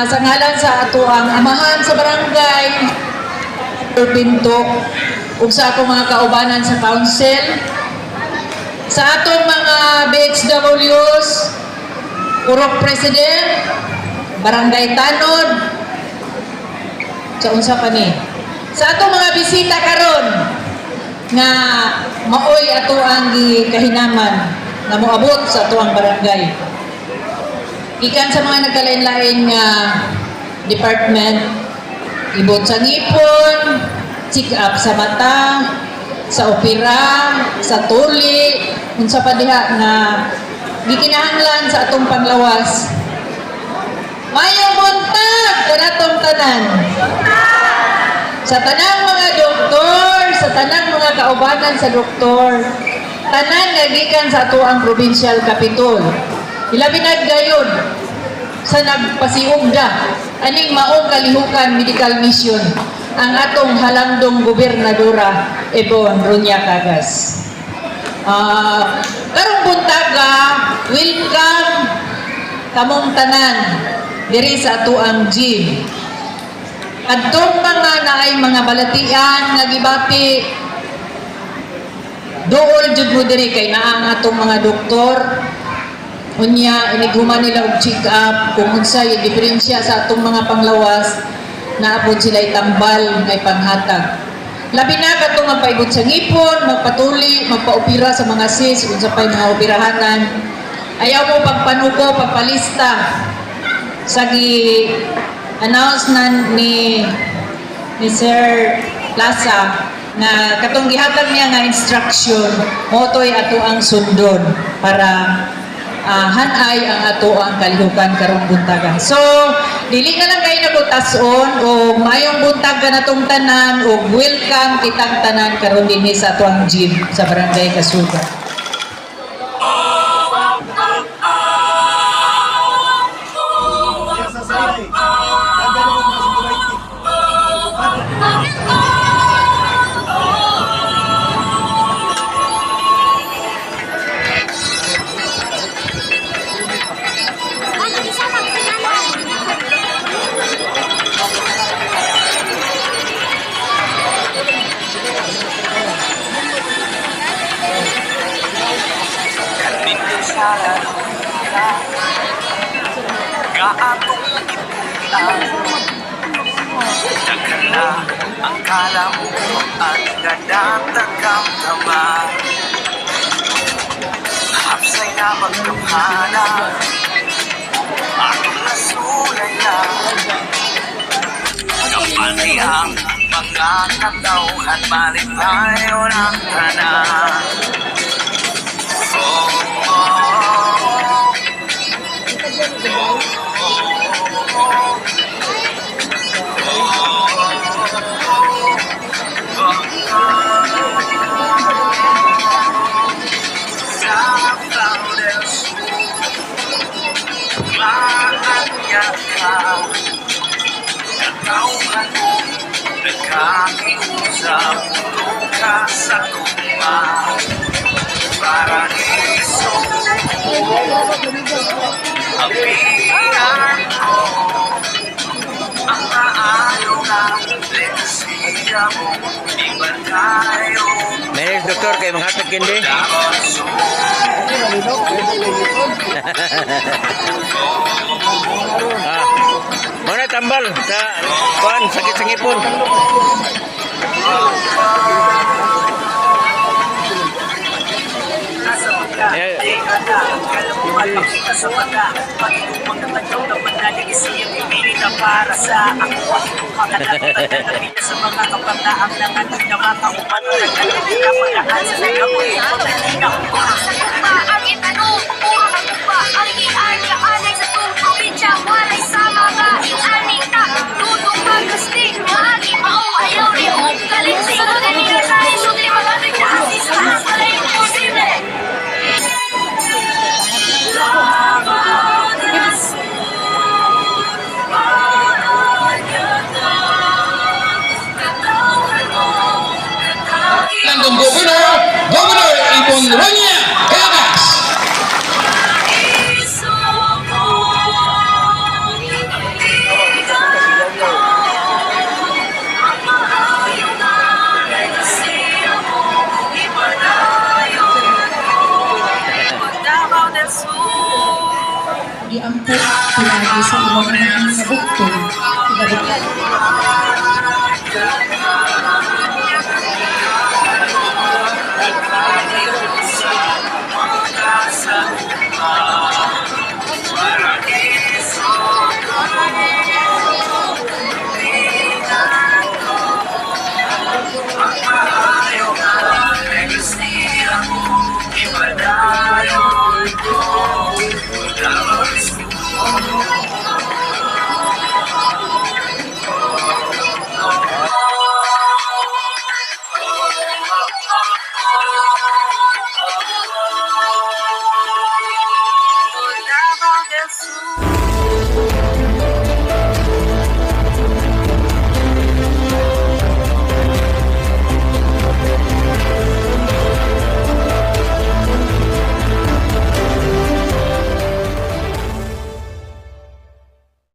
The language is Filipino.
sa ngalan sa ato ang amahan sa barangay Pinto ug sa akong mga kaubanan sa council, sa atong mga BHWs, Purok President, Barangay Tanod, sa unsa pa ni, sa atong mga bisita karon nga maoy ato ang gikahinaman na moabot sa ato ang barangay. Ikan sa mga nagkalain-lain nga department, ibot sa ngipon, check up sa mata, sa opera, sa tuli, unsa pa diha nga gikinahanglan sa atong panglawas. Mayong buntag kanatong tanan. Sa tanang mga doktor, sa tanang mga kaubanan sa doktor, tanan nga gikan sa ato ang provincial capital. Ilabi na gayon sa nagpasiugda aning maong kalihukan medical mission ang atong halandong gobernadora Ebon Runya Cagas. Karong buntaga, welcome kamong tanan diri sa ato ang gym. Adtong mga naay mga balatian nga gibati dool jud mo diri kay naa ang atong mga doktor. Unya, iniguman nila og check up kung unsay diferensya sa atong mga panglawas na apod sila itambal ngay panghatag. Labi na katong magpaibot sa ngipon, magpatuli, magpaopera sa mga sis, unsa pay mga operahanan. Ayaw mo pagpanuko, pagpalista sa gi-announce na ni Sir Plaza na katong gihatag niya nga instruction, motoy ato ang sundon para hanay ang ato ang kalihukan karong buntaga. So, dili na lang kayo nagutason o mayong buntag ka na tong tanan o welcome kitang tanan karon dinhi sa ato ang gym sa Barangay Kasuga. Gaatong ipuan daghan na ang kala mo at nadatagam naman. Hapsay na magkamhala atong nasulay na kapati ang mga katauhan balik tayo ng tanan. Nagkakiusap ka sa kumba paraiso apihan ko ang maayo na leksiya mo iba tayo. Meron doktor kayo manghatag kindi. Mana tambal sa kuan sakit sa ngipon. Pagkita sa mata, pagtutupang natagyaw na manalig isiyang ibili na para sa ako. Pagkakita sa mga kapataang nanganin na makauman na nagkakita na pagkaan sa nagamoy. Ang itanong, puro na kumba, ang ianya alay sa itong probinsya, walay sa mga inaning na, tutong magasting, maagi mao, ayaw rin, galing sa kanila sa isutli, magamit na asis, lahat na rin posible. Gobernador Ebon Runya Cagas. lagi sa ilang mga buktong.